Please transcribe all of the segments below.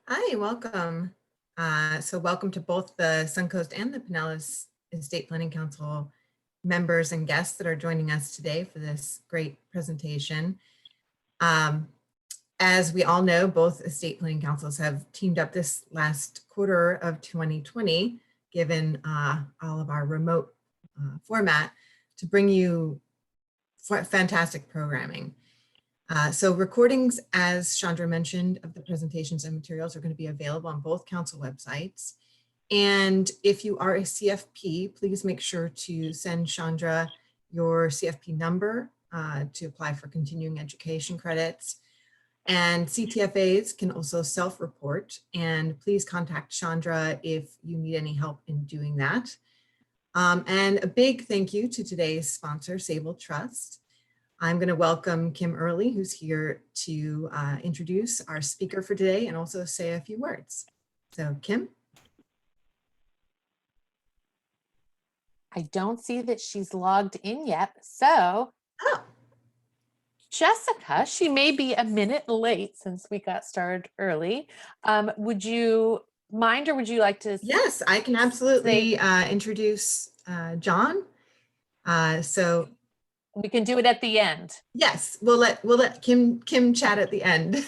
Hi, welcome. Welcome to both the Suncoast and the Pinellas Estate Planning Council members and guests that are joining us today for this great presentation. Um, as we all know, both estate planning councils have teamed up this last quarter of 2020, given all of our remote format, to bring you fantastic programming. So recordings, as Chandra mentioned, of the presentations and materials are going to be available on both council websites. And if you are a CFP, please make sure to send Chandra your CFP number to apply for continuing education credits. And CTFAs can also self-report, and please contact Chandra if you need any help in doing that. And a big thank you to today's sponsor, Sable Trust. I'm going to welcome Kim Early, who's here to introduce our speaker for today and also say a few words. So, Kim? I don't see that she's logged in yet. So, Jessica, she may be a minute late since we got started early. Would you mind, or would you like to? Yes, I can absolutely introduce John. So we can do it at the end. Yes, we'll let Kim chat at the end.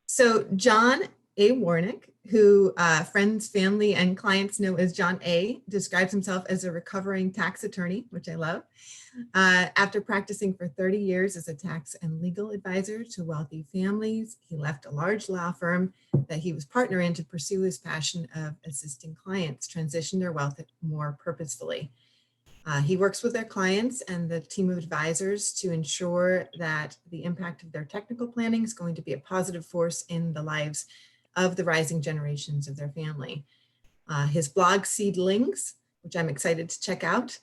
So John A. Warnick, who friends, family, and clients know as John A., describes himself as a recovering tax attorney, which I love. After practicing for 30 years as a tax and legal advisor to wealthy families, he left a large law firm that he was partner in to pursue his passion of assisting clients transition their wealth more purposefully. He works with their clients and the team of advisors to ensure that the impact of their technical planning is going to be a positive force in the lives of the rising generations of their family. His blog, Seedlings, which I'm excited to check out,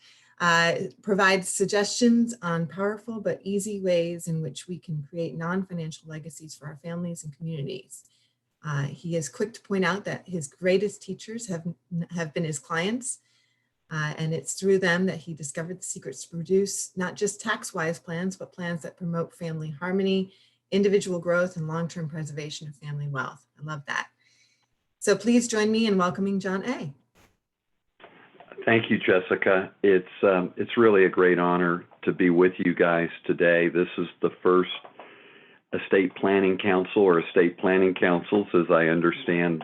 provides suggestions on powerful but easy ways in which we can create non-financial legacies for our families and communities. He is quick to point out that his greatest teachers have been his clients, and it's through them that he discovered the secrets to produce not just tax-wise plans, but plans that promote family harmony, individual growth, and long-term preservation of family wealth. I love that. So please join me in welcoming John A. Thank you, Jessica. It's really a great honor to be with you guys today. This is the first estate planning council, or estate planning councils, as I understand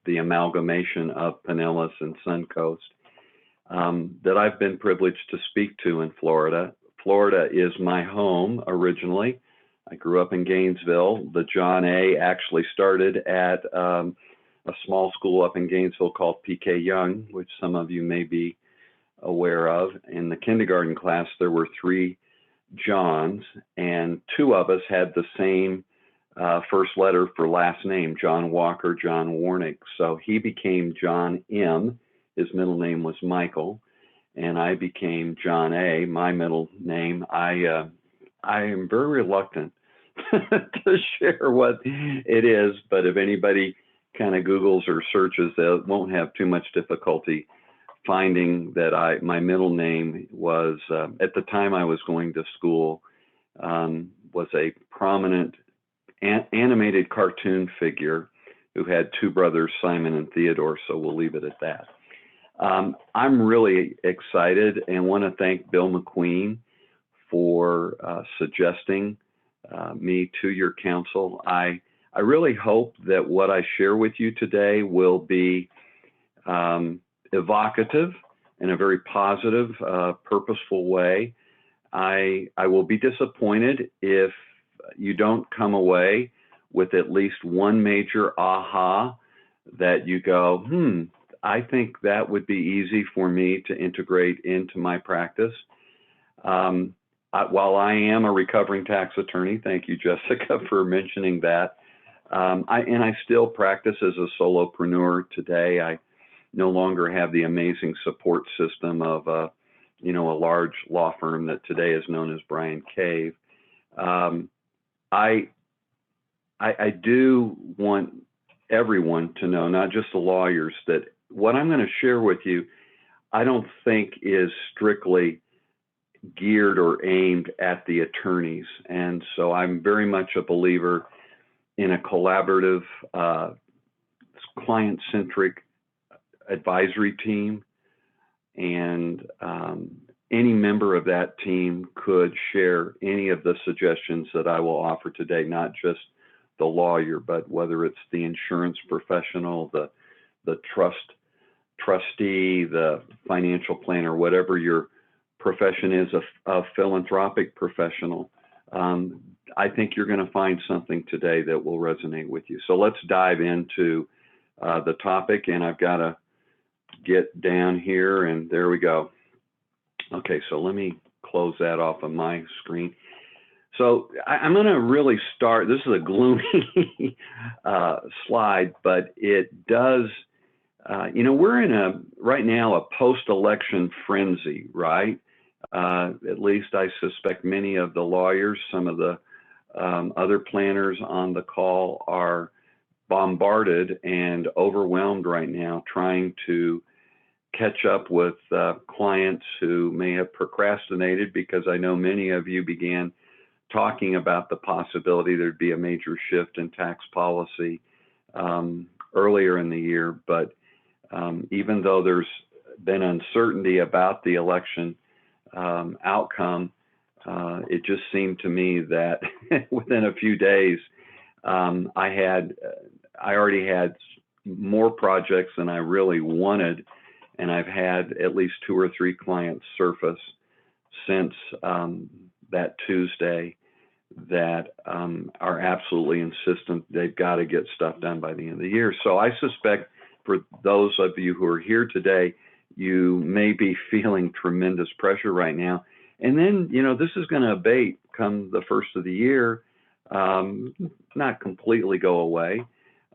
the amalgamation of Pinellas and Suncoast, that I've been privileged to speak to in Florida. Florida is my home originally. I grew up in Gainesville. The John A. actually started at a small school up in Gainesville called P.K. Young, which some of you may be aware of. In the kindergarten class, there were 3 Johns, and 2 of us had the same first letter for last name, John Walker, John Warnick. So he became John M. His middle name was Michael, and I became John A., my middle name. I am very reluctant to share what it is, but if anybody kind of Googles or searches, they won't have too much difficulty finding that my middle name was, at the time I was going to school, was a prominent animated cartoon figure who had 2 brothers, Simon and Theodore, so we'll leave it at that. I'm really excited and want to thank Bill McQueen for suggesting me to your council. I really hope that what I share with you today will be evocative in a very positive, purposeful way. I will be disappointed if you don't come away with at least one major aha that you go, I think that would be easy for me to integrate into my practice. While I am a recovering tax attorney, thank you, Jessica, for mentioning that, I still practice as a solopreneur today. I no longer have the amazing support system of a large law firm that today is known as Bryan Cave. I do want everyone to know, not just the lawyers, that what I'm going to share with you, I don't think is strictly geared or aimed at the attorneys. And so I'm very much a believer in a collaborative, client-centric advisory team, and any member of that team could share any of the suggestions that I will offer today, not just the lawyer, but whether it's the insurance professional, the trustee, the financial planner, whatever your profession is, a philanthropic professional. I think you're going to find something today that will resonate with you. So let's dive into the topic, and I've got to get down here, and there we go. Okay, so let me close that off of my screen. So I'm going to really start. This is a gloomy slide, but it does, we're in right now a post-election frenzy, right? At least I suspect many of the lawyers, some of the other planners on the call are bombarded and overwhelmed right now trying to catch up with clients who may have procrastinated, because I know many of you began talking about the possibility there'd be a major shift in tax policy earlier in the year. But even though there's been uncertainty about the election outcome, it just seemed to me that within a few days, I already had more projects than I really wanted, and I've had at least 2 or 3 clients surface since that Tuesday that are absolutely insistent they've got to get stuff done by the end of the year. So I suspect for those of you who are here today, you may be feeling tremendous pressure right now. And then, this is going to abate come the first of the year, not completely go away.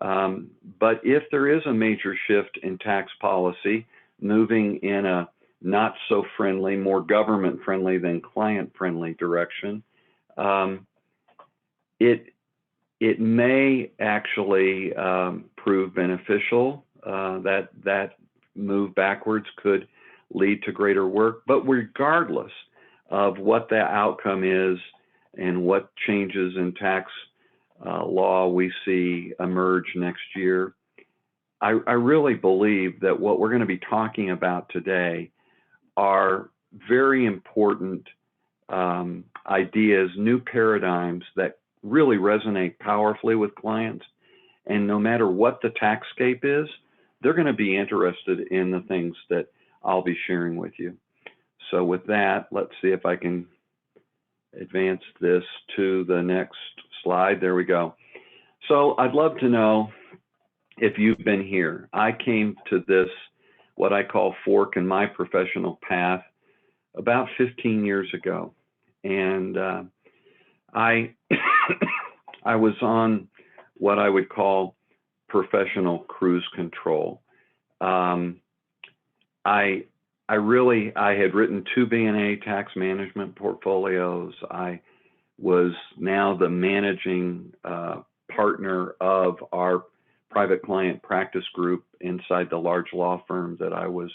But if there is a major shift in tax policy, moving in a not so friendly, more government friendly than client friendly direction, it may actually prove beneficial. That move backwards could lead to greater work. But regardless of what that outcome is and what changes in tax law we see emerge next year, I really believe that what we're going to be talking about today are very important ideas, new paradigms that really resonate powerfully with clients. And no matter what the taxscape is, they're going to be interested in the things that I'll be sharing with you. So with that, let's see if I can advance this to the next slide. There we go. So I'd love to know if you've been here. I came to this, what I call fork in my professional path, about 15 years ago. And I was on what I would call professional cruise control. I had written 2 B&A tax management portfolios. I was now the managing partner of our private client practice group inside the large law firm that I was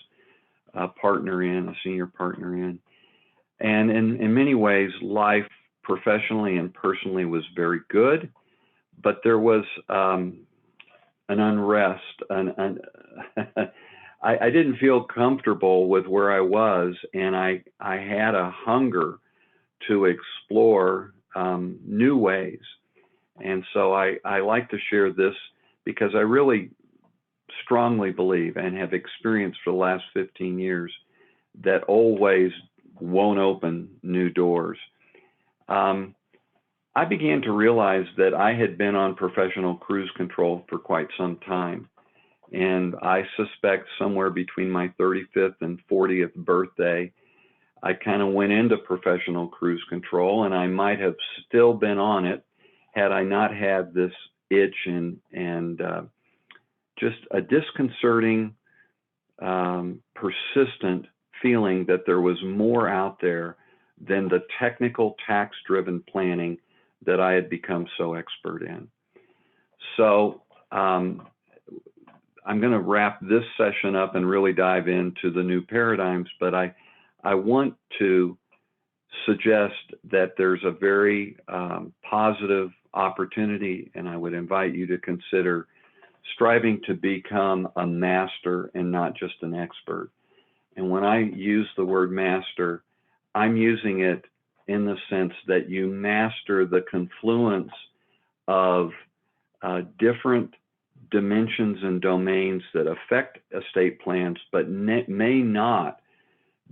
a partner in, a senior partner in. And in many ways, life professionally and personally was very good, but there was an unrest. I didn't feel comfortable with where I was, and I had a hunger to explore new ways. And so I like to share this because I really strongly believe and have experienced for the last 15 years that old ways won't open new doors. I began to realize that I had been on professional cruise control for quite some time. And I suspect somewhere between my 35th and 40th birthday, I kind of went into professional cruise control, and I might have still been on it had I not had this itch and just a disconcerting, persistent feeling that there was more out there than the technical tax-driven planning that I had become so expert in. So I'm going to wrap this session up and really dive into the new paradigms, but I want to suggest that there's a very positive opportunity, and I would invite you to consider striving to become a master and not just an expert. And when I use the word master, I'm using it in the sense that you master the confluence of different dimensions and domains that affect estate plans, but may not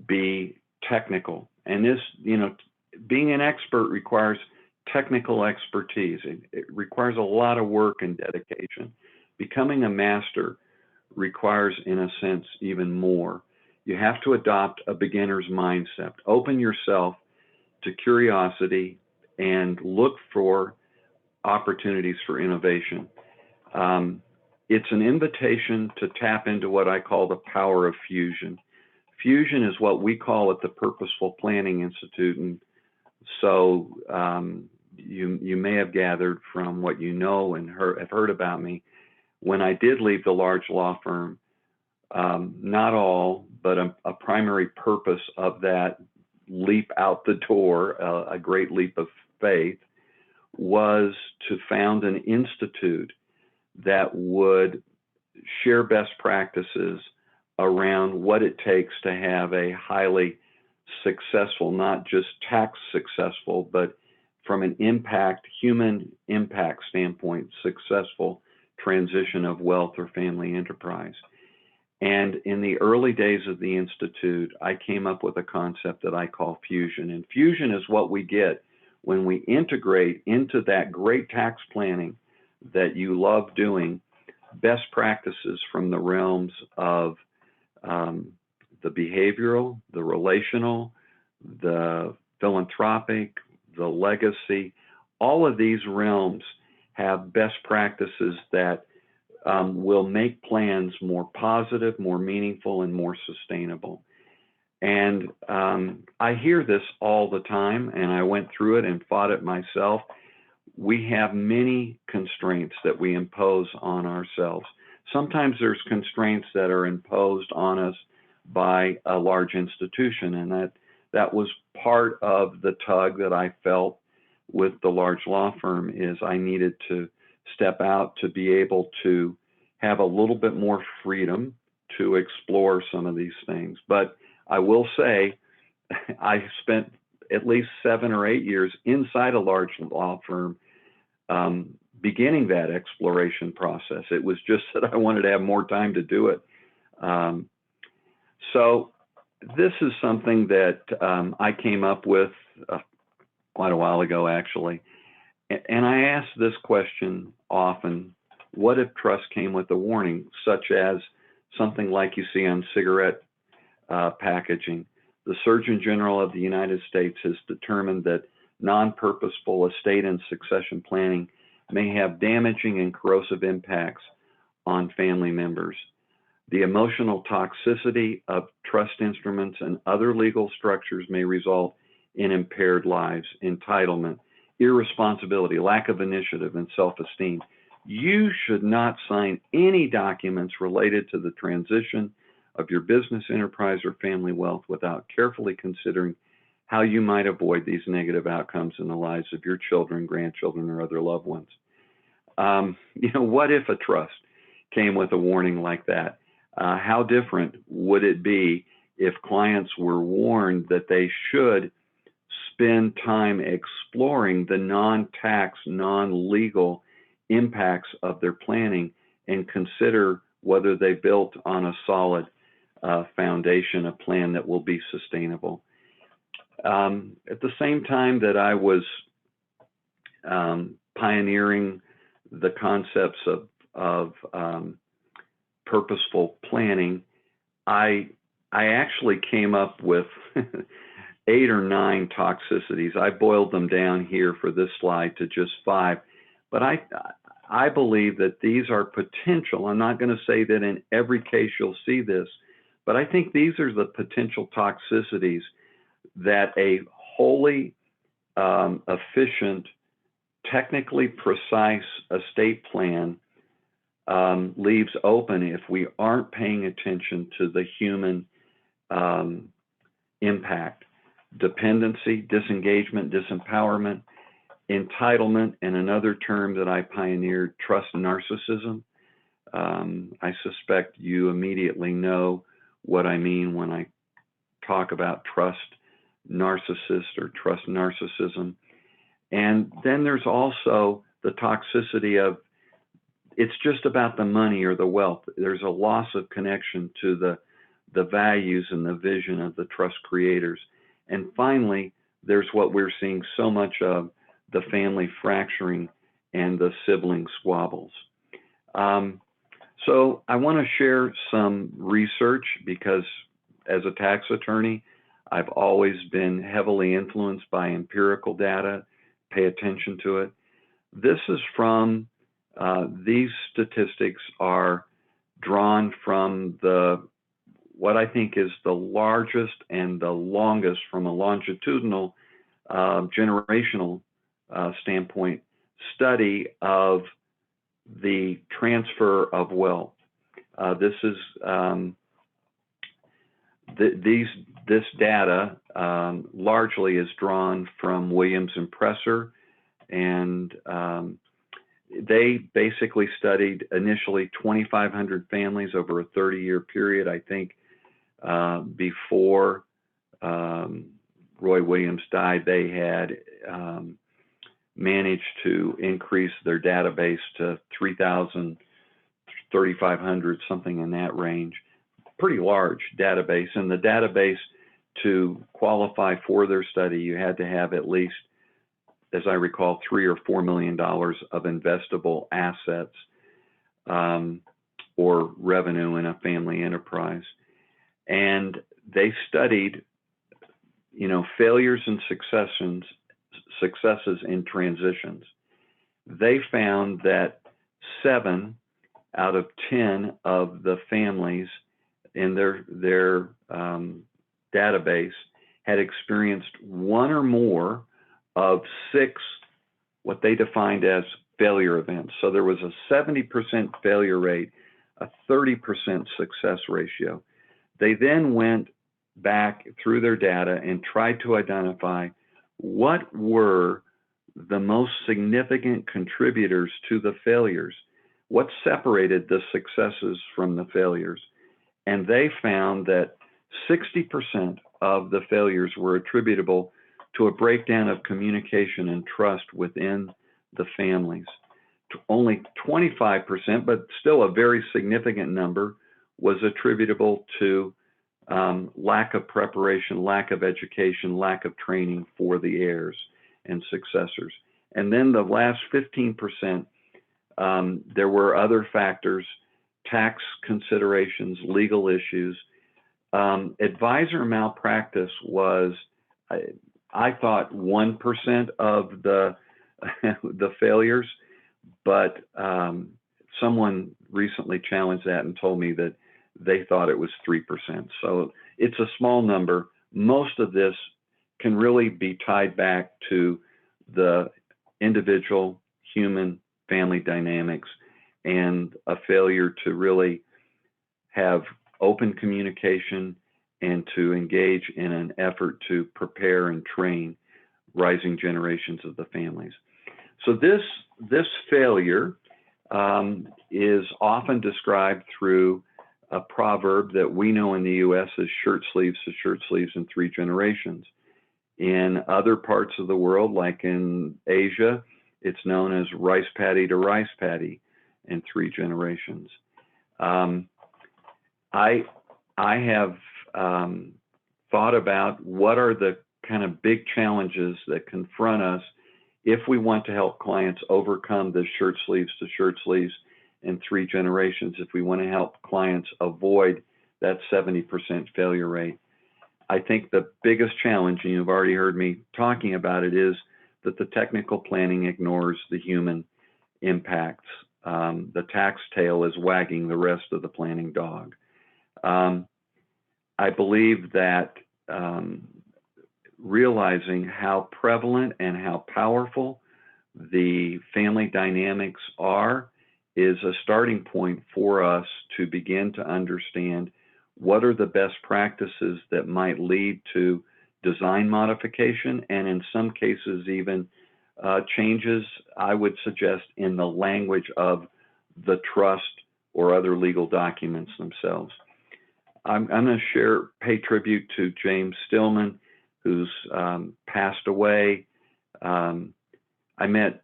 be technical. And this, being an expert requires technical expertise. It requires a lot of work and dedication. Becoming a master requires, in a sense, even more. You have to adopt a beginner's mindset. Open yourself to curiosity and look for opportunities for innovation. It's an invitation to tap into what I call the power of fusion. Fusion is what we call at the Purposeful Planning Institute. And so you may have gathered from what you know and have heard about me. When I did leave the large law firm, not all, but a primary purpose of that leap out the door, a great leap of faith, was to found an institute that would share best practices around what it takes to have a highly successful, not just tax successful, but from an human impact standpoint, successful transition of wealth or family enterprise. And in the early days of the Institute, I came up with a concept that I call fusion. And fusion is what we get when we integrate into that great tax planning that you love doing, best practices from the realms of the behavioral, the relational, the philanthropic, the legacy. All of these realms have best practices that will make plans more positive, more meaningful, and more sustainable. And I hear this all the time, and I went through it and fought it myself. We have many constraints that we impose on ourselves. Sometimes there's constraints that are imposed on us by a large institution, and that was part of the tug that I felt with the large law firm, is I needed to step out to be able to have a little bit more freedom to explore some of these things. But I will say, I spent at least 7 or 8 years inside a large law firm beginning that exploration process. It was just that I wanted to have more time to do it. So this is something that I came up with quite a while ago, actually. And I ask this question often: what if trust came with a warning, such as something like you see on cigarette packaging? The Surgeon General of the United States has determined that non-purposeful estate and succession planning may have damaging and corrosive impacts on family members. The emotional toxicity of trust instruments and other legal structures may result in impaired lives, entitlement, irresponsibility, lack of initiative, and self-esteem. You should not sign any documents related to the transition of your business, enterprise, or family wealth without carefully considering how you might avoid these negative outcomes in the lives of your children, grandchildren, or other loved ones. What if a trust came with a warning like that? How different would it be if clients were warned that they should spend time exploring the non-tax, non-legal impacts of their planning and consider whether they built on a solid foundation, a plan that will be sustainable? At the same time that I was pioneering the concepts of purposeful planning, I actually came up with 8 or 9 toxicities. I boiled them down here for this slide to just 5, but I believe that these are potential. I'm not going to say that in every case you'll see this, but I think these are the potential toxicities that a wholly efficient, technically precise estate plan leaves open if we aren't paying attention to the human impact: dependency, disengagement, disempowerment, entitlement, and another term that I pioneered, trust narcissism. I suspect you immediately know what I mean when I talk about trust narcissist or trust narcissism. And then there's also the toxicity of it's just about the money or the wealth. There's a loss of connection to the values and the vision of the trust creators. And finally, there's what we're seeing so much of, the family fracturing and the sibling squabbles. So I want to share some research because as a tax attorney, I've always been heavily influenced by empirical data, pay attention to it. This is from, these statistics are drawn from what I think is the largest and the longest from a longitudinal generational standpoint study of the transfer of wealth. This is this data largely is drawn from Williams and Presser, and they basically studied initially 2,500 families over a 30-year period. I think before Roy Williams died, they had managed to increase their database to 3,000, 3,500, something in that range. Pretty large database. And the database, to qualify for their study, you had to have at least, as I recall, $3 or $4 million of investable assets or revenue in a family enterprise. And they studied, failures and successes in transitions. They found that 7 out of 10 of the families in their database had experienced one or more of 6 what they defined as failure events. So there was a 70% failure rate, a 30% success ratio. They then went back through their data and tried to identify what were the most significant contributors to the failures, what separated the successes from the failures. And they found that 60% of the failures were attributable to a breakdown of communication and trust within the families. Only 25%, but still a very significant number, was attributable to lack of preparation, lack of education, lack of training for the heirs and successors. And then the last 15%, there were other factors, tax considerations, legal issues. Advisor malpractice was, I thought, 1% of the failures, but someone recently challenged that and told me that they thought it was 3%. So it's a small number. Most of this can really be tied back to the individual human family dynamics and a failure to really have open communication and to engage in an effort to prepare and train rising generations of the families. So this failure is often described through a proverb that we know in the U.S. as shirt sleeves to shirt sleeves in 3 generations. In other parts of the world, like in Asia, it's known as rice paddy to rice paddy in 3 generations. I have thought about what are the kind of big challenges that confront us if we want to help clients overcome the shirt sleeves to shirt sleeves in 3 generations, if we want to help clients avoid that 70% failure rate. I think the biggest challenge, and you've already heard me talking about it, is that the technical planning ignores the human impacts. The tax tail is wagging the rest of the planning dog. I believe that realizing how prevalent and how powerful the family dynamics are is a starting point for us to begin to understand what are the best practices that might lead to design modification, and in some cases even changes, I would suggest, in the language of the trust or other legal documents themselves. I'm going to pay tribute to James Stillman, who's passed away. I met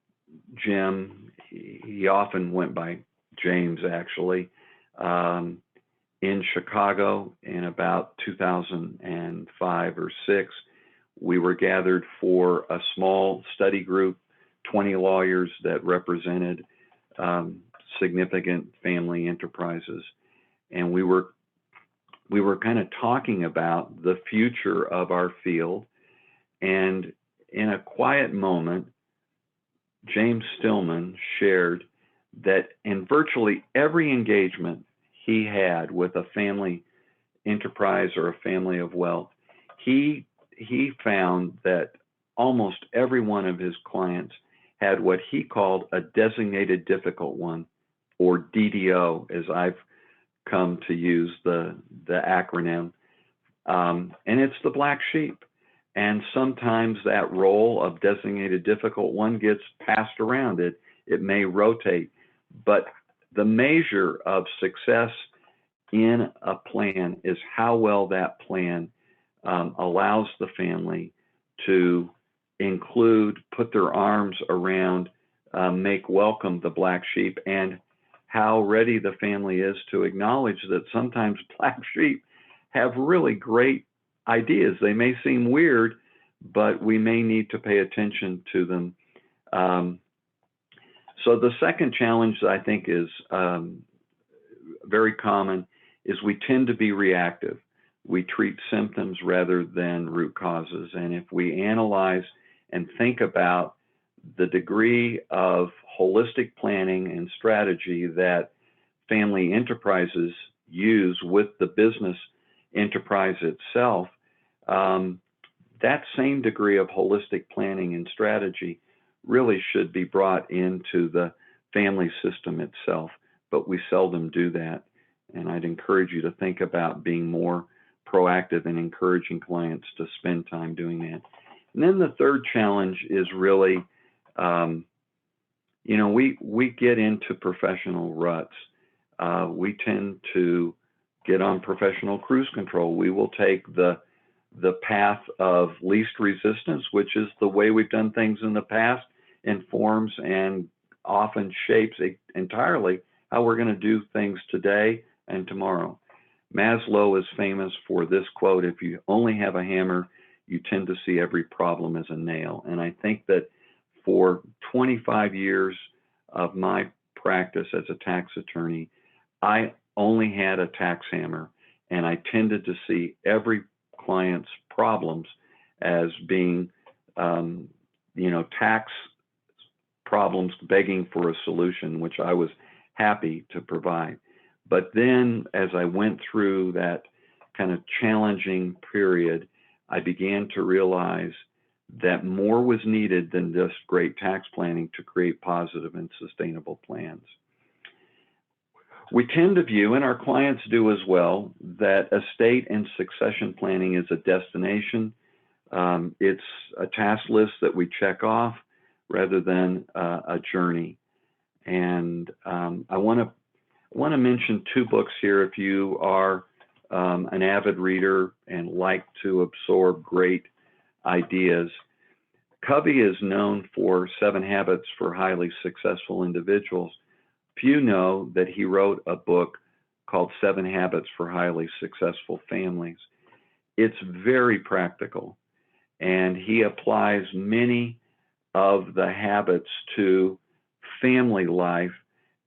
Jim. He often went by James, actually, in Chicago in about 2005 or 6. We were gathered for a small study group, 20 lawyers that represented significant family enterprises. And we were kind of talking about the future of our field. And in a quiet moment, James Stillman shared that in virtually every engagement he had with a family enterprise or a family of wealth, he found that almost every one of his clients had what he called a designated difficult one, or DDO, as I've come to use the acronym. And it's the black sheep. And sometimes that role of designated difficult one gets passed around. It may rotate, but the measure of success in a plan is how well that plan allows the family to include, put their arms around, make welcome the black sheep, and how ready the family is to acknowledge that sometimes black sheep have really great ideas. They may seem weird, but we may need to pay attention to them. So the second challenge that I think is very common is we tend to be reactive. We treat symptoms rather than root causes. And if we analyze and think about the degree of holistic planning and strategy that family enterprises use with the business enterprise itself, that same degree of holistic planning and strategy really should be brought into the family system itself, but we seldom do that. And I'd encourage you to think about being more proactive and encouraging clients to spend time doing that. And then the third challenge is really, we get into professional ruts. We tend to get on professional cruise control. We will take the path of least resistance, which is the way we've done things in the past, informs and often shapes entirely how we're going to do things today and tomorrow. Maslow is famous for this quote: if you only have a hammer, you tend to see every problem as a nail. And I think that for 25 years of my practice as a tax attorney, I only had a tax hammer, and I tended to see every client's problems as being, tax problems begging for a solution, which I was happy to provide. But then as I went through that kind of challenging period, I began to realize that more was needed than just great tax planning to create positive and sustainable plans. We tend to view, and our clients do as well, that estate and succession planning is a destination. It's a task list that we check off rather than a journey. And I want to mention 2 books here if you are an avid reader and like to absorb great ideas. Covey is known for 7 Habits for Highly Successful Individuals. Few know that he wrote a book called 7 Habits for Highly Successful Families. It's very practical, and he applies many of the habits to family life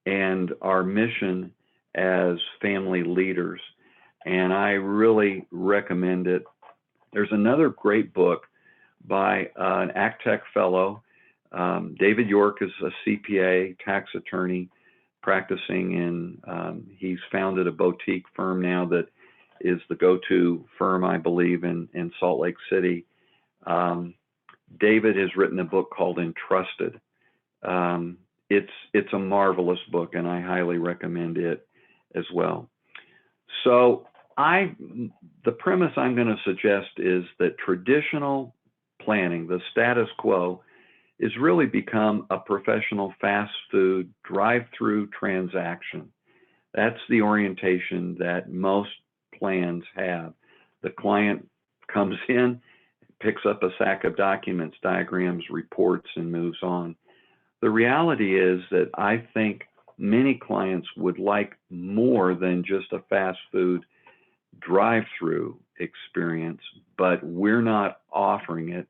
and our mission as family leaders. And I really recommend it. There's another great book by an ACTEC fellow. David York is a CPA, tax attorney, practicing in, he's founded a boutique firm now that is the go-to firm, I believe, in Salt Lake City. David has written a book called Entrusted. It's a marvelous book, and I highly recommend it as well. So the premise I'm going to suggest is that traditional planning, the status quo, is really become a professional fast food drive-through transaction. That's the orientation that most plans have. The client comes in, picks up a sack of documents, diagrams, reports, and moves on. The reality is that I think many clients would like more than just a fast food drive-through experience, but we're not offering it,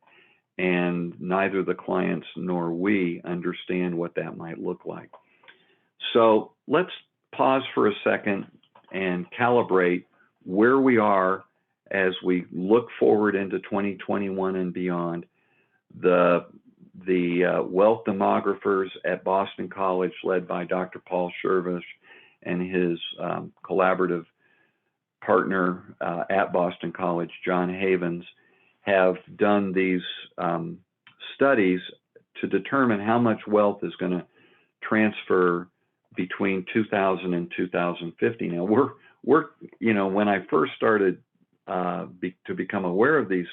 and neither the clients nor we understand what that might look like. So let's pause for a second and calibrate where we are as we look forward into 2021 and beyond. The wealth demographers at Boston College, led by Dr. Paul Shervish and his collaborative partner at Boston College, John Havens, have done these studies to determine how much wealth is going to transfer between 2000 and 2050. Now, we're when I first started to become aware of these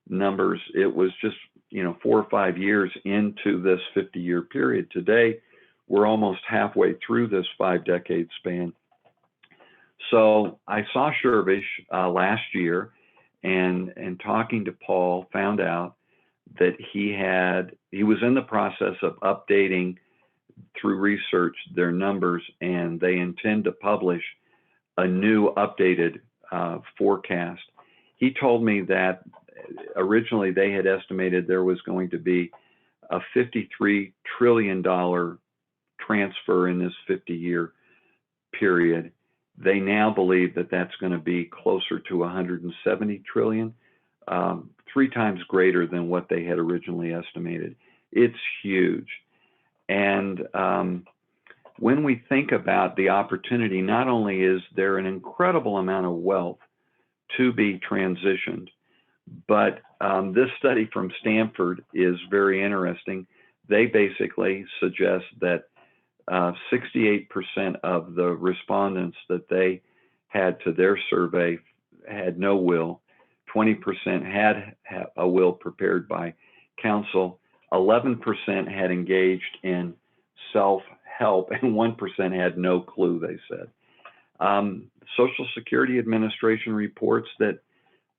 numbers, it was just 4 or 5 years into this 50-year period. Today, we're almost halfway through this 5-decade span. So I saw Shervish last year, and talking to Paul, found out that he was in the process of updating through research their numbers, and they intend to publish a new updated forecast. He told me that originally they had estimated there was going to be a $53 trillion transfer in this 50-year period. They now believe that that's going to be closer to 170 trillion, 3 times greater than what they had originally estimated. It's huge. And when we think about the opportunity, not only is there an incredible amount of wealth to be transitioned, but this study from Stanford is very interesting. They basically suggest that 68% of the respondents that they had to their survey had no will, 20% had a will prepared by counsel, 11% had engaged in self-help, and 1% had no clue, they said. Social Security Administration reports that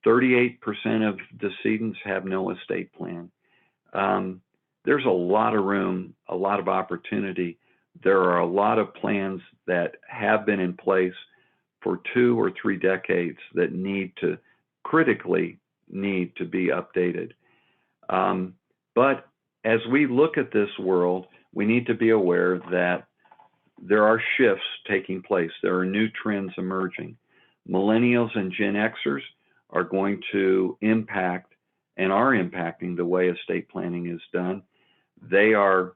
38% of decedents have no estate plan. There's a lot of room, a lot of opportunity. There are a lot of plans that have been in place for 2 or 3 decades that critically need to be updated. But as we look at this world, we need to be aware that there are shifts taking place. There are new trends emerging. Millennials and Gen Xers are going to impact and are impacting the way estate planning is done. They are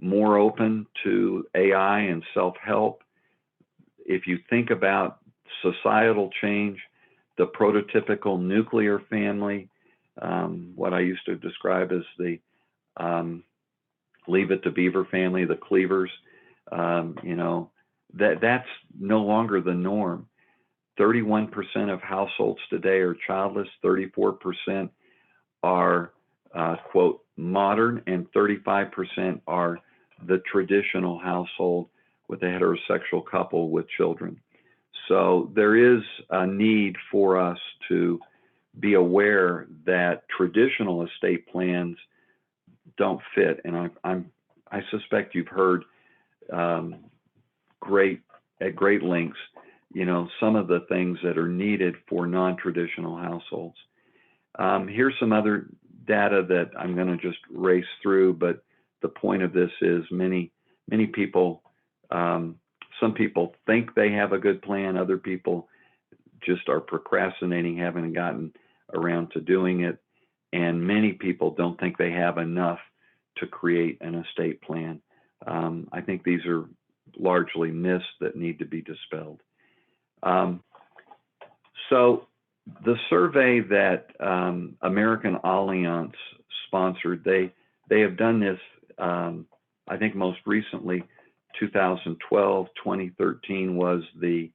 more open to AI and self-help. If you think about societal change, the prototypical nuclear family, what I used to describe as the Leave It to Beaver family, the Cleavers, that's no longer the norm. 31% of households today are childless, 34% are, quote, modern, and 35% are the traditional household with a heterosexual couple with children. So there is a need for us to be aware that traditional estate plans don't fit. And I suspect you've heard at great lengths, some of the things that are needed for non-traditional households. Here's some other data that I'm going to just race through, but the point of this is many people, some people think they have a good plan, other people just are procrastinating, haven't gotten around to doing it, and many people don't think they have enough to create an estate plan. I think these are largely myths that need to be dispelled. So the survey that American Alliance sponsored, they have done this, I think most recently, 2012, 2013 was the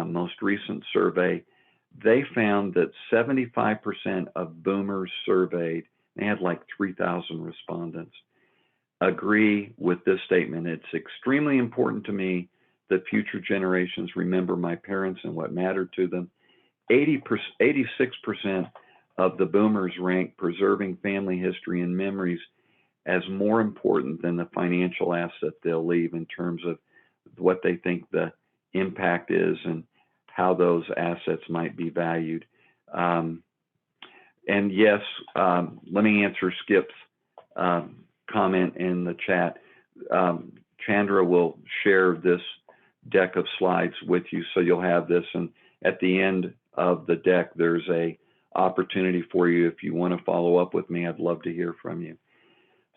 most recent survey. They found that 75% of boomers surveyed They had like 3,000 respondents agree with this statement. It's extremely important to me that future generations remember my parents and what mattered to them. 86% of the boomers rank preserving family history and memories as more important than the financial asset they'll leave in terms of what they think the impact is and how those assets might be valued. And yes, let me answer Skip's comment in the chat. Chandra will share this deck of slides with you, so you'll have this. And at the end of the deck, there's a opportunity for you. If you want to follow up with me, I'd love to hear from you.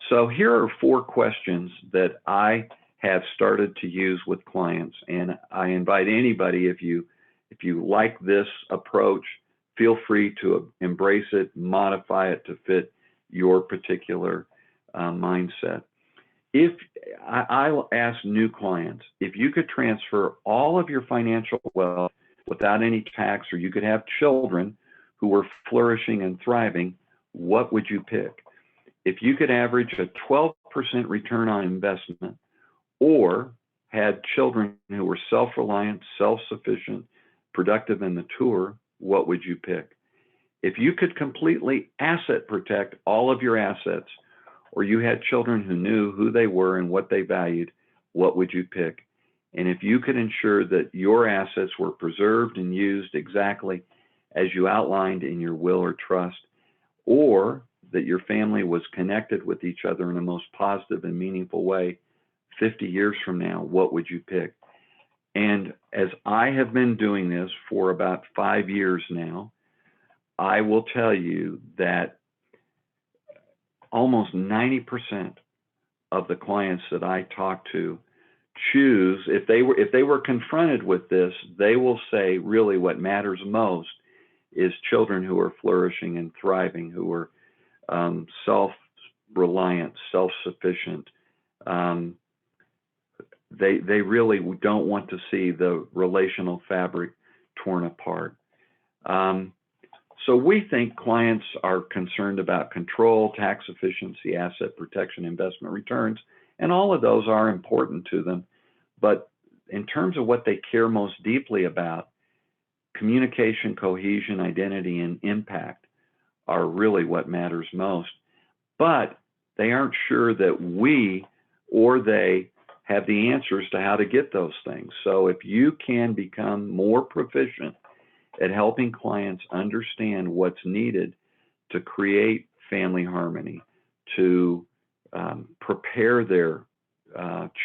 So here are 4 questions that I have started to use with clients, and I invite anybody, if you like this approach, feel free to embrace it, modify it to fit your particular mindset. If I will ask new clients, if you could transfer all of your financial wealth without any tax, or you could have children who were flourishing and thriving, what would you pick? If you could average a 12% return on investment, or had children who were self-reliant, self-sufficient, productive, and mature, what would you pick? If you could completely asset protect all of your assets, or you had children who knew who they were and what they valued, what would you pick? And if you could ensure that your assets were preserved and used exactly as you outlined in your will or trust, or that your family was connected with each other in a most positive and meaningful way 50 years from now, what would you pick? And as I have been doing this for about 5 years now, I will tell you that almost 90% of the clients that I talk to choose, if they were confronted with this, they will say really what matters most is children who are flourishing and thriving, who are self-reliant, self-sufficient. They really don't want to see the relational fabric torn apart. So we think clients are concerned about control, tax efficiency, asset protection, investment returns, and all of those are important to them. But in terms of what they care most deeply about, communication, cohesion, identity, and impact are really what matters most. But they aren't sure that we or they have the answers to how to get those things. So if you can become more proficient at helping clients understand what's needed to create family harmony, to prepare their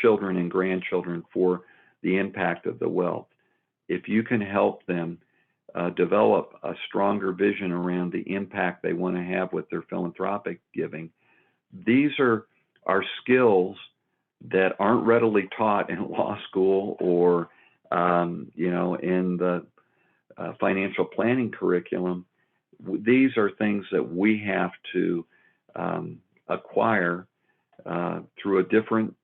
children and grandchildren for the impact of the wealth, if you can help them develop a stronger vision around the impact they want to have with their philanthropic giving, these are skills that aren't readily taught in law school or in the financial planning curriculum. These are things that we have to acquire through a different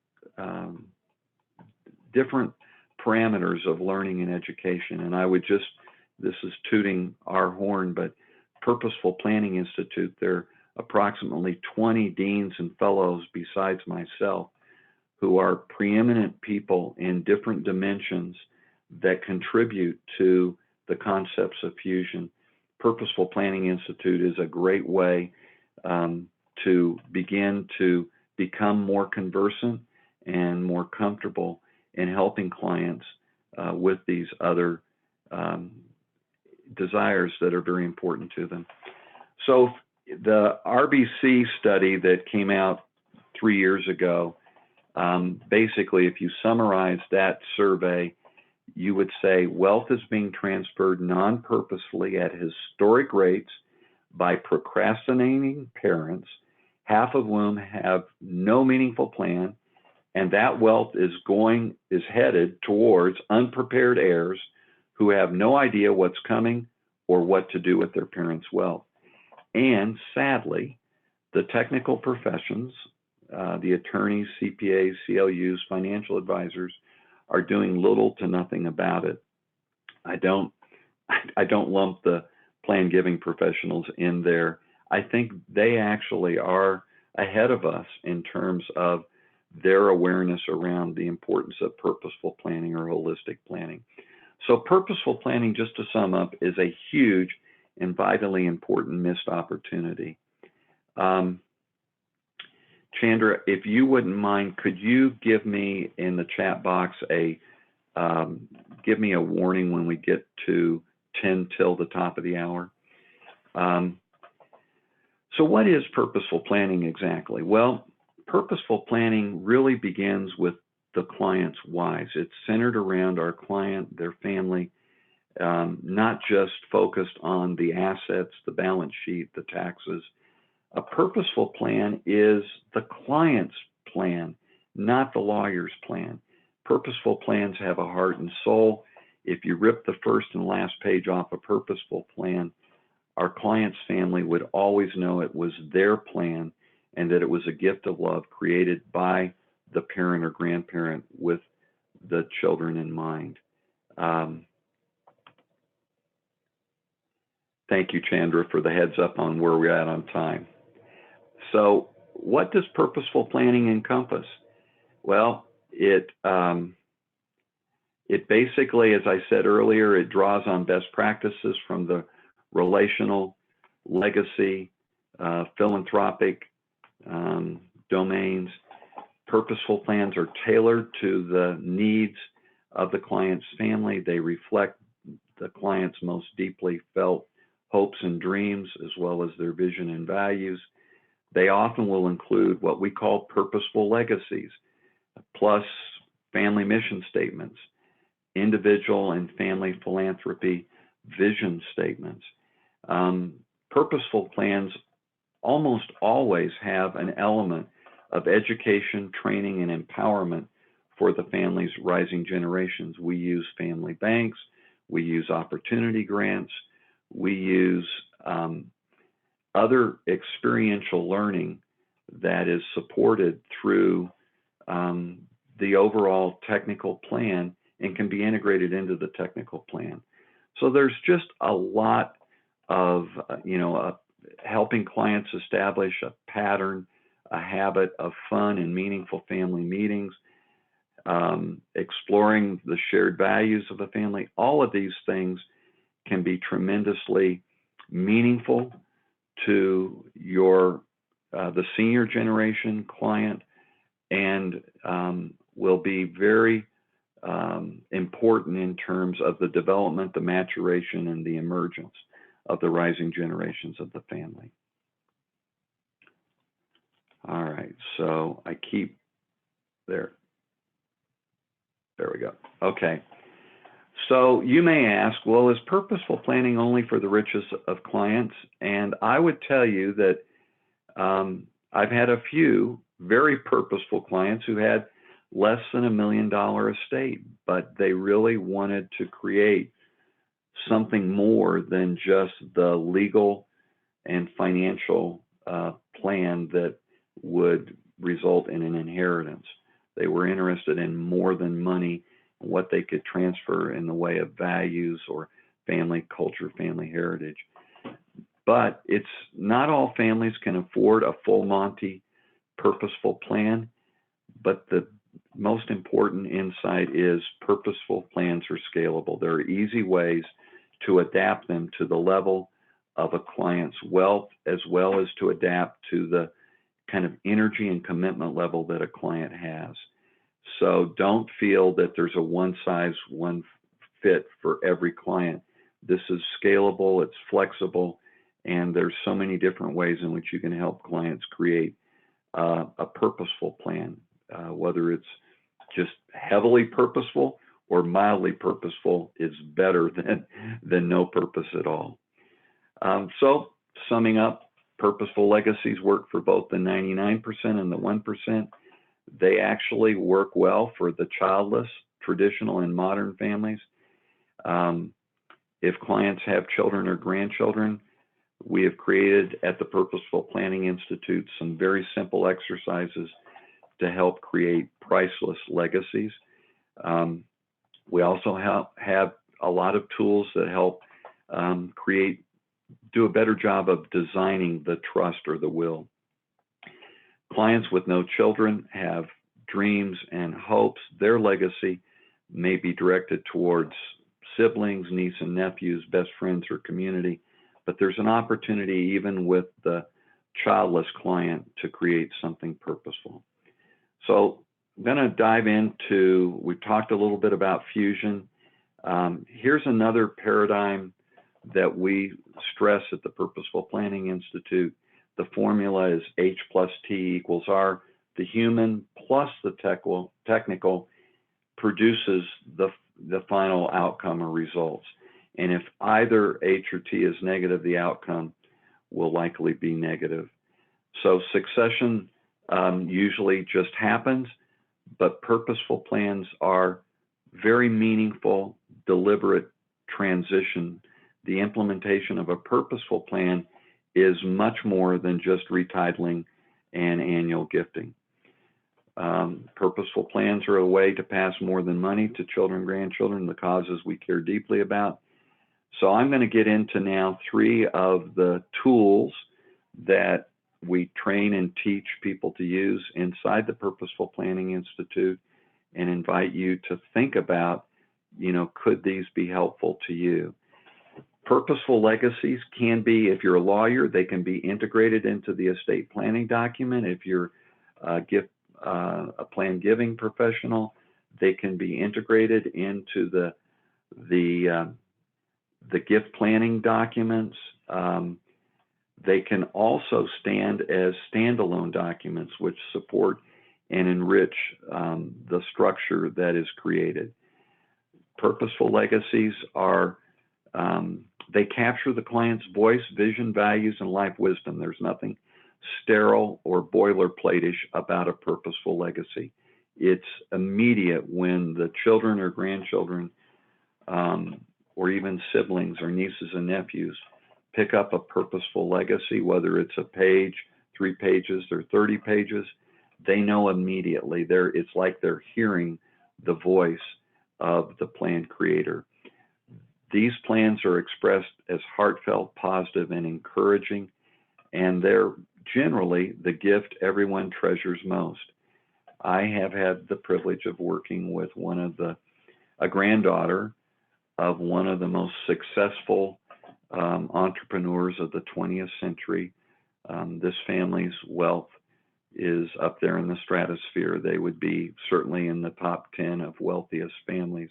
parameters of learning and education. And I would just, this is tooting our horn, but Purposeful Planning Institute, there are approximately 20 deans and fellows besides myself who are preeminent people in different dimensions that contribute to the concepts of fusion. Purposeful Planning Institute is a great way to begin to become more conversant and more comfortable in helping clients with these other desires that are very important to them. So the RBC study that came out 3 years ago, basically, if you summarize that survey, you would say wealth is being transferred non-purposefully at historic rates by procrastinating parents, half of whom have no meaningful plan, and that wealth is headed towards unprepared heirs who have no idea what's coming or what to do with their parents' wealth. And sadly, the technical professions, the attorneys, CPAs, CLUs, financial advisors, are doing little to nothing about it. I don't lump the plan giving professionals in there. I think they actually are ahead of us in terms of their awareness around the importance of purposeful planning or holistic planning. So purposeful planning, just to sum up, is a huge and vitally important missed opportunity. Chandra, if you wouldn't mind, could you give me in the chat box give me a warning when we get to 10 till the top of the hour? So what is purposeful planning exactly? Well, purposeful planning really begins with the client's whys. It's centered around our client, their family, not just focused on the assets, the balance sheet, the taxes. A purposeful plan is the client's plan, not the lawyer's plan. Purposeful plans have a heart and soul. If you rip the first and last page off a purposeful plan, our client's family would always know it was their plan and that it was a gift of love created by the parent or grandparent with the children in mind. Thank you, Chandra, for the heads up on where we're at on time. So what does purposeful planning encompass? Well, it basically, as I said earlier, it draws on best practices from the relational, legacy, philanthropic domains. Purposeful plans are tailored to the needs of the client's family. They reflect the client's most deeply felt hopes and dreams, as well as their vision and values. They often will include what we call purposeful legacies, plus family mission statements, individual and family philanthropy vision statements. Purposeful plans almost always have an element of education, training, and empowerment for the family's rising generations. We use family banks, we use opportunity grants, we use other experiential learning that is supported through the overall technical plan and can be integrated into the technical plan. So there's just a lot of, helping clients establish a pattern, a habit of fun and meaningful family meetings, exploring the shared values of a family. All of these things can be tremendously meaningful to the senior generation client, and will be very important in terms of the development, the maturation, and the emergence of the rising generations of the family. All right, so I keep there. There we go. Okay. So you may ask, well, is purposeful planning only for the richest of clients? And I would tell you that I've had a few very purposeful clients who had less than $1 million estate, but they really wanted to create something more than just the legal and financial plan that would result in an inheritance. They were interested in more than money, what they could transfer in the way of values or family culture, family heritage. But it's not all families can afford a full Monty purposeful plan, but the most important insight is purposeful plans are scalable. There are easy ways to adapt them to the level of a client's wealth, as well as to adapt to the kind of energy and commitment level that a client has. So don't feel that there's a one size, one fit for every client. This is scalable, it's flexible, and there's so many different ways in which you can help clients create a purposeful plan, whether it's just heavily purposeful or mildly purposeful is better than no purpose at all. So summing up, purposeful legacies work for both the 99% and the 1%. They actually work well for the childless, traditional and modern families. If clients have children or grandchildren, we have created at the Purposeful Planning Institute some very simple exercises to help create priceless legacies. We also have a lot of tools that help create do a better job of designing the trust or the will. Clients with no children have dreams and hopes. Their legacy may be directed towards siblings, nieces and nephews, best friends, or community, but there's an opportunity even with the childless client to create something purposeful. So I'm going to dive into, we talked a little bit about fusion. Here's another paradigm that we stress at the Purposeful Planning Institute. The formula is H plus T equals R. The human plus the technical produces the final outcome or results. And if either H or T is negative, the outcome will likely be negative. So succession usually just happens, but purposeful plans are very meaningful, deliberate transition. The implementation of a purposeful plan is much more than just retitling and annual gifting. Purposeful plans are a way to pass more than money to children, grandchildren, the causes we care deeply about. So I'm going to get into now 3 of the tools that we train and teach people to use inside the Purposeful Planning Institute, and invite you to think about, could these be helpful to you? Purposeful legacies can be, if you're a lawyer, they can be integrated into the estate planning document. If you're a plan giving professional, they can be integrated into the gift planning documents. They can also stand as standalone documents which support and enrich the structure that is created. Purposeful legacies are, they capture the client's voice, vision, values, and life wisdom. There's nothing sterile or boilerplate-ish about a purposeful legacy. It's immediate when the children or grandchildren, or even siblings or nieces and nephews, pick up a purposeful legacy, whether it's a page, 3 pages, or 30 pages, they know immediately. It's like they're hearing the voice of the plan creator. These plans are expressed as heartfelt, positive, and encouraging, and they're generally the gift everyone treasures most. I have had the privilege of working with a granddaughter of one of the most successful entrepreneurs of the 20th century. This family's wealth is up there in the stratosphere. They would be certainly in the top 10 of wealthiest families.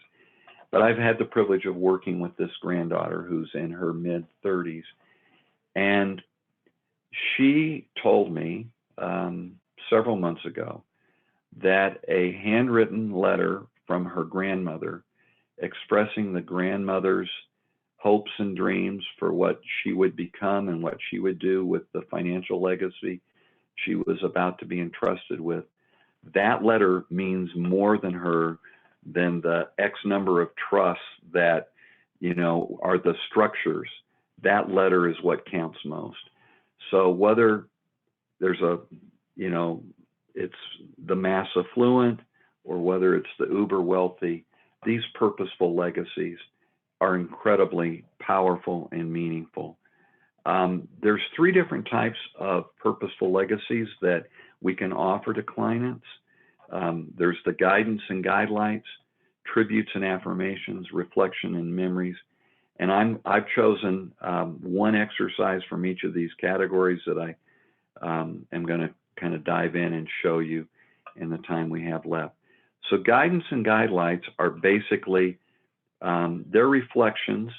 But I've had the privilege of working with this granddaughter who's in her mid-30s. And she told me several months ago that a handwritten letter from her grandmother expressing the grandmother's hopes and dreams for what she would become and what she would do with the financial legacy she was about to be entrusted with. That letter means more than the X number of trusts that, are the structures. That letter is what counts most. So whether there's it's the mass affluent or whether it's the uber wealthy, these purposeful legacies are incredibly powerful and meaningful. There's 3 different types of purposeful legacies that we can offer to clients. There's the guidance and guidelights, tributes and affirmations, reflection and memories. And I've chosen one exercise from each of these categories that I am going to kind of dive in and show you in the time we have left. So guidance and guidelights are basically, they're reflections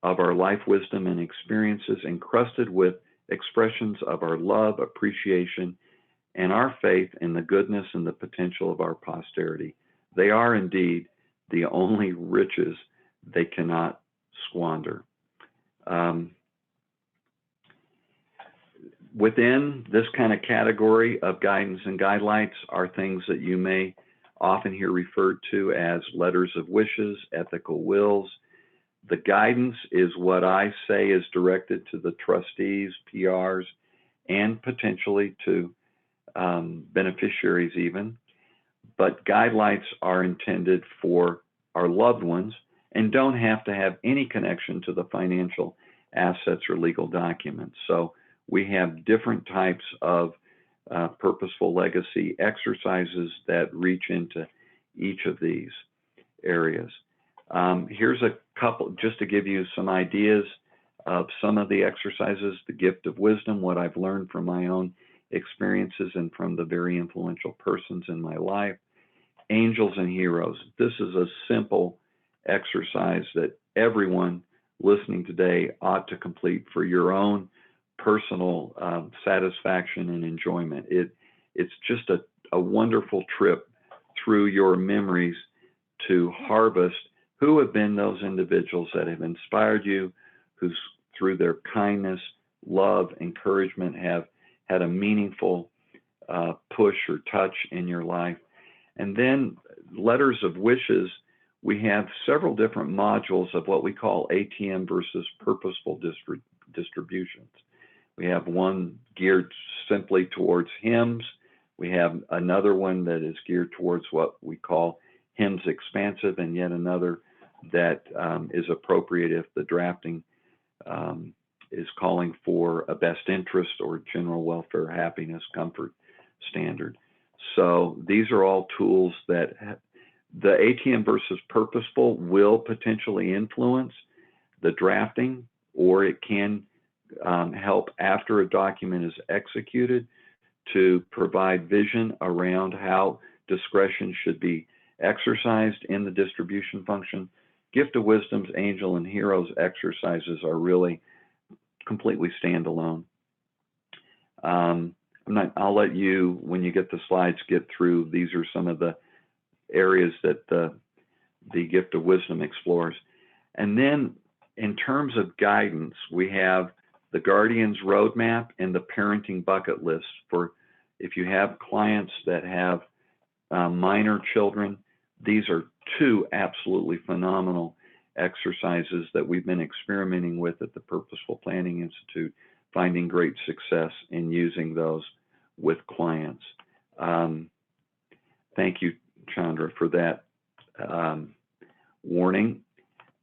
of our life wisdom and experiences encrusted with expressions of our love, appreciation, and our faith in the goodness and the potential of our posterity. They are indeed the only riches they cannot squander. Within this kind of category of guidance and guidelights are things that you may often hear referred to as letters of wishes, ethical wills. The guidance is what I say is directed to the trustees, PRs, and potentially to beneficiaries even. But guidelights are intended for our loved ones and don't have to have any connection to the financial assets or legal documents. So we have different types of purposeful legacy exercises that reach into each of these areas. Here's a couple, just to give you some ideas of some of the exercises. The gift of wisdom, what I've learned from my own experiences and from the very influential persons in my life. Angels and heroes. This is a simple exercise that everyone listening today ought to complete for your own personal satisfaction and enjoyment. It's just a wonderful trip through your memories to harvest who have been those individuals that have inspired you, who's through their kindness, love, encouragement have had a meaningful push or touch in your life. And then letters of wishes, we have several different modules of what we call ATM versus purposeful distributions. We have one geared simply towards hymns. We have another one that is geared towards what we call hymns expansive, and yet another that is appropriate if the drafting is calling for a best interest or general welfare, happiness, comfort standard. So these are all tools that the ATM versus purposeful will potentially influence the drafting, or it can help after a document is executed to provide vision around how discretion should be exercised in the distribution function. Gift of Wisdom's Angel and Heroes exercises are really completely standalone. I'll let you, when you get the slides, get through. These are some of the areas that the Gift of Wisdom explores. And then in terms of guidance, we have the Guardian's Roadmap and the Parenting Bucket List for if you have clients that have minor children. These are two absolutely phenomenal exercises that we've been experimenting with at the Purposeful Planning Institute, finding great success in using those with clients. Thank you, Chandra, for that warning.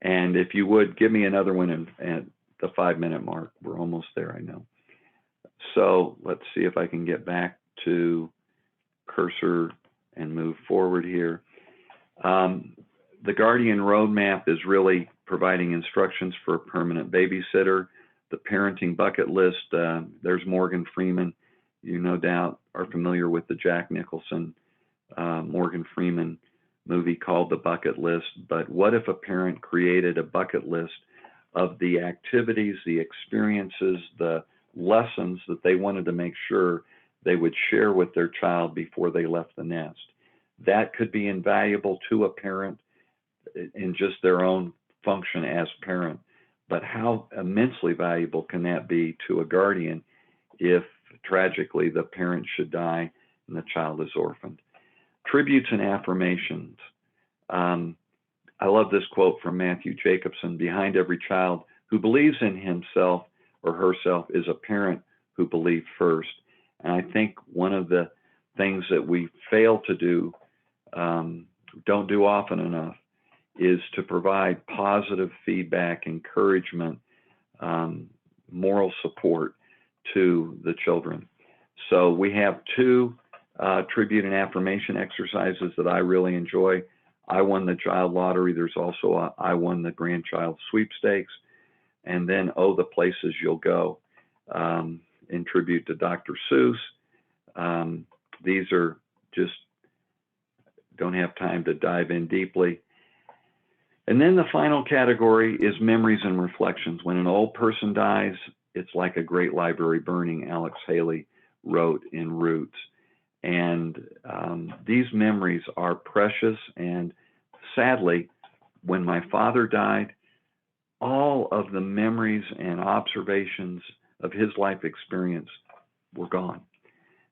And if you would, give me another one at the 5-minute mark. We're almost there, I know. So let's see if I can get back to cursor and move forward here. The Guardian Roadmap is really providing instructions for a permanent babysitter. The Parenting Bucket List, there's Morgan Freeman. You no doubt are familiar with the Jack Nicholson, Morgan Freeman movie called The Bucket List. But what if a parent created a bucket list of the activities, the experiences, the lessons that they wanted to make sure they would share with their child before they left the nest? That could be invaluable to a parent in just their own function as parent. But how immensely valuable can that be to a guardian if tragically the parent should die and the child is orphaned? Tributes and affirmations. I love this quote from Matthew Jacobson: behind every child who believes in himself or herself is a parent who believed first. And I think one of the things that we fail to do, don't do often enough, is to provide positive feedback, encouragement, moral support to the children. So we have two tribute and affirmation exercises that I really enjoy. I won the child lottery. There's also I won the grandchild sweepstakes. And then Oh, the Places You'll Go, in tribute to Dr. Seuss. These are just, don't have time to dive in deeply. And then the final category is memories and reflections. When an old person dies, it's like a great library burning, Alex Haley wrote in Roots. And these memories are precious. And sadly, when my father died, all of the memories and observations of his life experience were gone.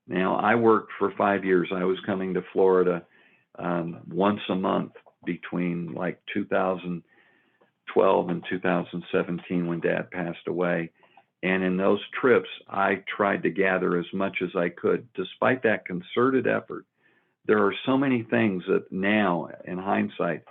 Now, I worked for 5 years. I was coming to Florida once a month between like 2012 and 2017 when Dad passed away. And in those trips, I tried to gather as much as I could. Despite that concerted effort, there are so many things that now, in hindsight,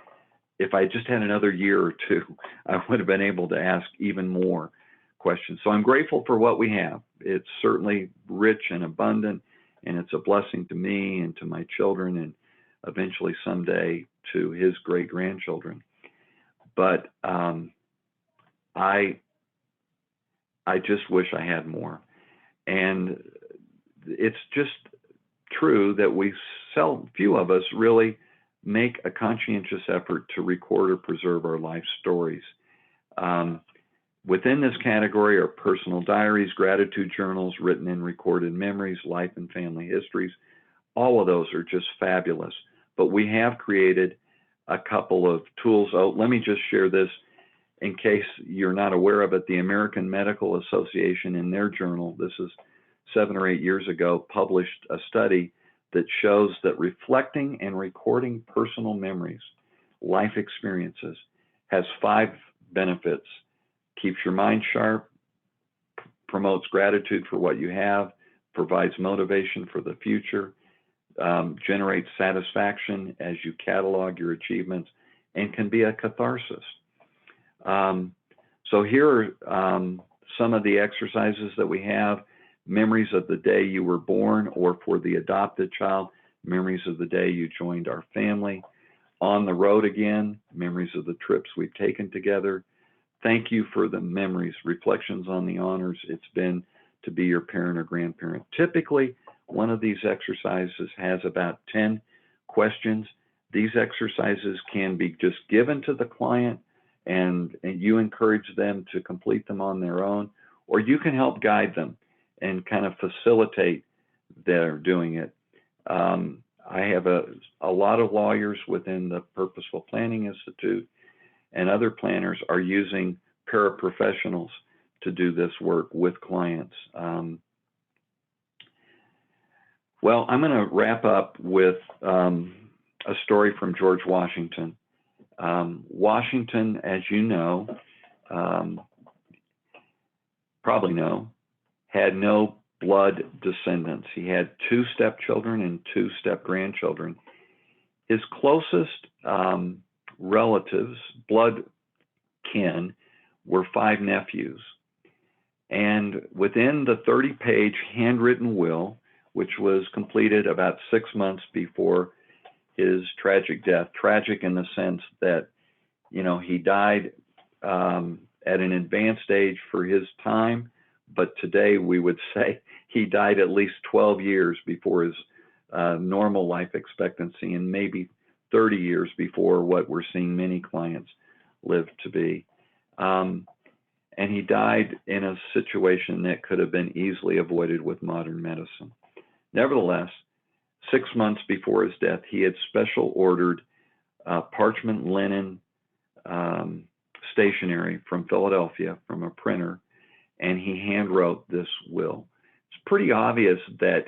if I just had another year or two, I would have been able to ask even more. questions. So I'm grateful for what we have. It's certainly rich and abundant, and it's a blessing to me and to my children, and eventually someday to his great-grandchildren. But I just wish I had more. And it's just true that few of us really make a conscientious effort to record or preserve our life stories. Within this category are personal diaries, gratitude journals, written and recorded memories, life and family histories. All of those are just fabulous. But we have created a couple of tools. Oh, let me just share this in case you're not aware of it. The American Medical Association, in their journal, this is 7 or 8 years ago, published a study that shows that reflecting and recording personal memories, life experiences, has 5 benefits. Keeps your mind sharp, promotes gratitude for what you have, provides motivation for the future, generates satisfaction as you catalog your achievements, and can be a catharsis. So here are some of the exercises that we have. Memories of the day you were born, or for the adopted child, memories of the day you joined our family. On the road again, memories of the trips we've taken together. Thank you for the memories, reflections on the honors it's been to be your parent or grandparent. Typically, one of these exercises has about 10 questions. These exercises can be just given to the client, and you encourage them to complete them on their own, or you can help guide them and kind of facilitate their doing it. I have a lot of lawyers within the Purposeful Planning Institute, and other planners are using paraprofessionals to do this work with clients. Well, I'm going to wrap up with a story from George Washington. Washington, as you know, probably know, had no blood descendants. He had 2 stepchildren and 2 step-grandchildren. His closest relatives, blood kin, were 5 nephews. And within the 30-page handwritten will, which was completed about 6 months before his tragic death, tragic in the sense that, you know, he died at an advanced age for his time, but today we would say he died at least 12 years before his normal life expectancy, and maybe 30 years before what we're seeing many clients live to be. And he died in a situation that could have been easily avoided with modern medicine. Nevertheless, 6 months before his death, he had special ordered parchment linen stationery from Philadelphia from a printer, and he handwrote this will. It's pretty obvious that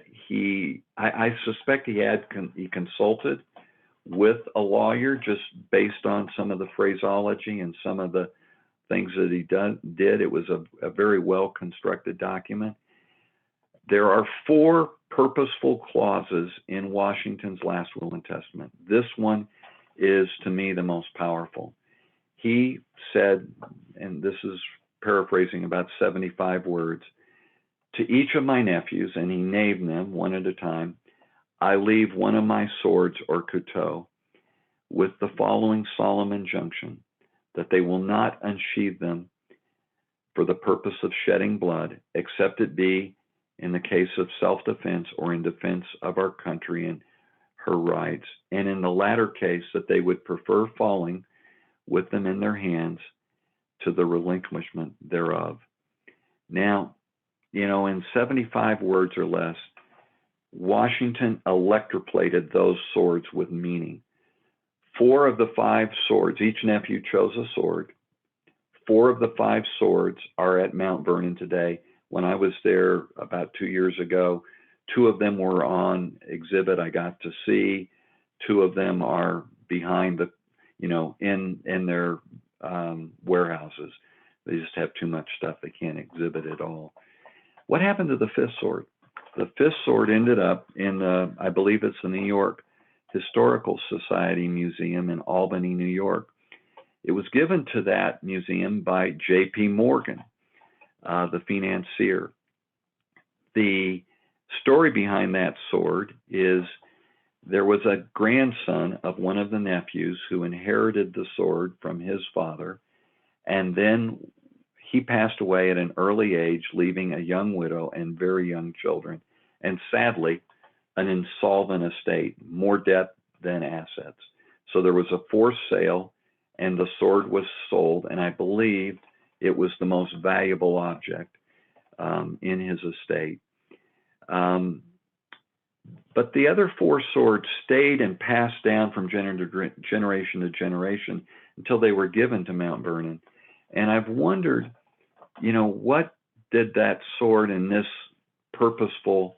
I suspect he consulted with a lawyer just based on some of the phraseology and some of the things that he did. It was a very well constructed document. There are 4 purposeful clauses in Washington's last will and testament. This one is, to me, the most powerful. He said, and this is paraphrasing about 75 words, to each of my nephews, and he named them one at a time, I leave one of my swords or couteau with the following solemn injunction, that they will not unsheathe them for the purpose of shedding blood, except it be in the case of self-defense or in defense of our country and her rights, and in the latter case that they would prefer falling with them in their hands to the relinquishment thereof. Now, you know, in 75 words or less, Washington electroplated those swords with meaning. 4 of the 5 swords, each nephew chose a sword. 4 of the 5 swords are at Mount Vernon today. When I was there about 2 years ago, 2 of them were on exhibit I got to see. 2 of them are behind the, you know, in their warehouses. They just have too much stuff. They can't exhibit it all. What happened to the 5th sword? The 5th sword ended up in the, I believe it's the New York Historical Society Museum in Albany, New York. It was given to that museum by J.P. Morgan. the financier. The story behind that sword is there was a grandson of one of the nephews who inherited the sword from his father, and then he passed away at an early age, leaving a young widow and very young children, and sadly, an insolvent estate, more debt than assets. So there was a forced sale, and the sword was sold, and I believe it was the most valuable object in his estate. But the other 4 swords stayed and passed down from generation to generation until they were given to Mount Vernon. And I've wondered, what did that sword and this purposeful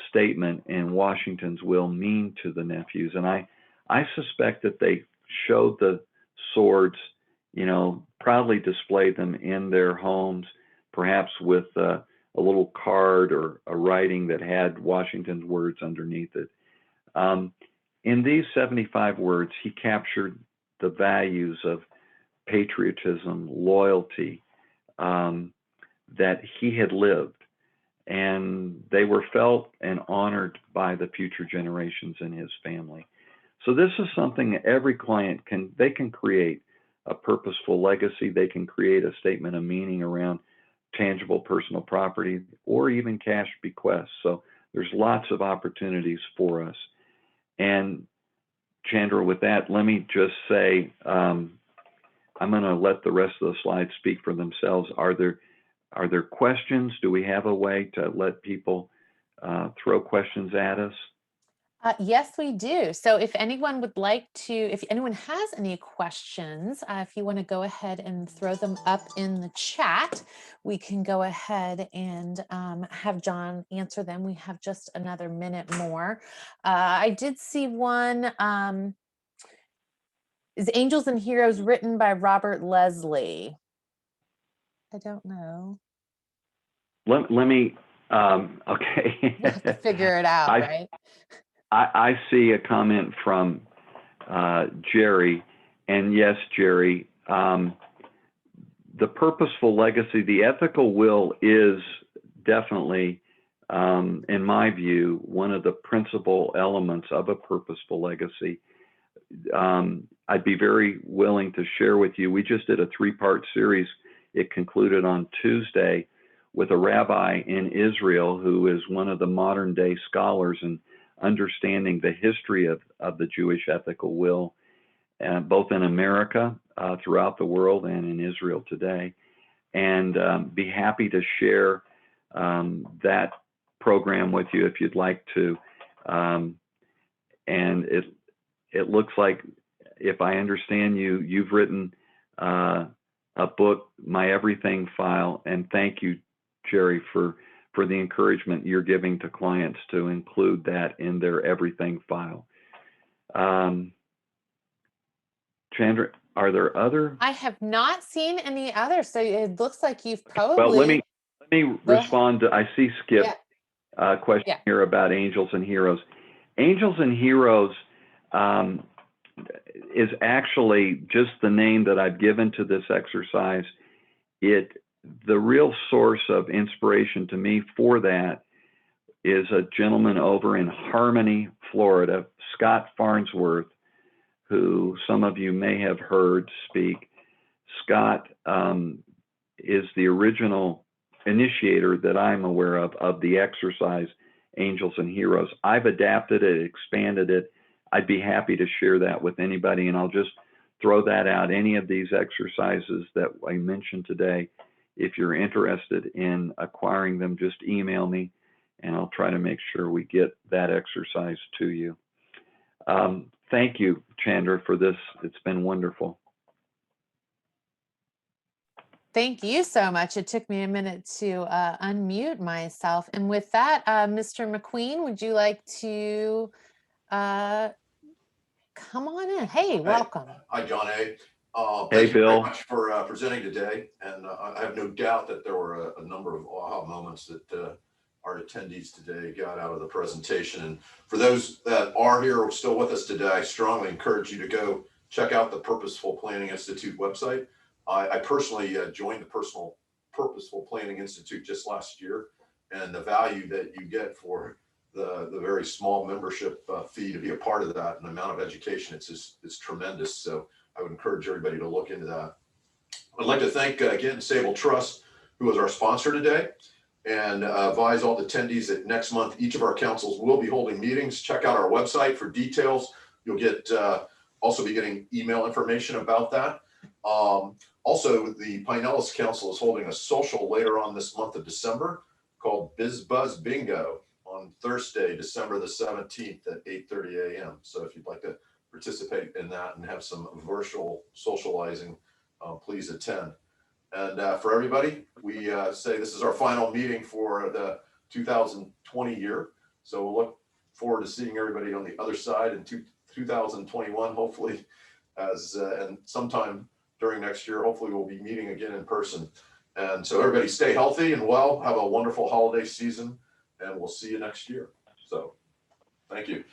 statement in Washington's will mean to the nephews? And I suspect that they showed the swords, proudly displayed them in their homes, perhaps with a little card or a writing that had Washington's words underneath it. In these 75 words, he captured the values of patriotism, loyalty, that he had lived, and they were felt and honored by the future generations in his family. So this is something every client can create a purposeful legacy. They can create a statement of meaning around tangible personal property or even cash bequests. So there's lots of opportunities for us. And Chandra, with that, let me just say, I'm going to let the rest of the slides speak for themselves. Are there questions? Do we have a way to let people throw questions at us? Yes, we do. So if anyone if anyone has any questions, if you want to go ahead and throw them up in the chat, we can go ahead and have John answer them. We have just another minute more. I did see one. Is Angels and Heroes written by Robert Leslie? I don't know. Let me, okay. We'll have to figure it out, right? I see a comment from Jerry, and yes, Jerry, the purposeful legacy, the ethical will is definitely, in my view, one of the principal elements of a purposeful legacy. I'd be very willing to share with you. We just did a 3-part series. It concluded on Tuesday with a rabbi in Israel who is one of the modern day scholars in understanding the history of the Jewish ethical will, both in America, throughout the world, and in Israel today. And be happy to share that program with you if you'd like to. And it looks like, if I understand you, you've written a book, My Everything File, and thank you, Jerry, for the encouragement you're giving to clients to include that in their everything file. Chandra, are there other? I have not seen any others, so it looks like you've probably. Well, let me respond to, I see Skip question here about Angels and Heroes. Angels and Heroes is actually just the name that I've given to this exercise. The real source of inspiration to me for that is a gentleman over in Harmony, Florida, Scott Farnsworth, who some of you may have heard speak. Scott is the original initiator that I'm aware of the exercise Angels and Heroes. I've adapted it, expanded it. I'd be happy to share that with anybody, and I'll just throw that out. Any of these exercises that I mentioned today, if you're interested in acquiring them, just email me and I'll try to make sure we get that exercise to you. Thank you, Chandra, for this. It's been wonderful. Thank you so much. It took me a minute to unmute myself. And with that, Mr. McQueen, would you like to come on in? Hey, welcome. Hi, John A. Hey, Thank you Bill. very much for presenting today. And I have no doubt that there were a number of aha moments that our attendees today got out of the presentation. And for those that are here still with us today, I strongly encourage you to go check out the Purposeful Planning Institute website. I personally joined the Purposeful Planning Institute just last year, and the value that you get for the very small membership fee to be a part of that, and the amount of education, it's tremendous. So I would encourage everybody to look into that. I'd like to thank again Sable Trust, who is our sponsor today, and advise all the attendees that next month each of our councils will be holding meetings. Check out our website for details. You'll get also be getting email information about that. Also, the Pinellas Council is holding a social later on this month of December called Biz Buzz Bingo on Thursday, December the 17th at 8:30 a.m. So if you'd like to participate in that and have some virtual socializing, please attend. And for everybody, we say this is our final meeting for the 2020 year. So we'll look forward to seeing everybody on the other side in 2021, hopefully, and sometime during next year, hopefully we'll be meeting again in person. And so everybody stay healthy and well, have a wonderful holiday season, and we'll see you next year. So thank you.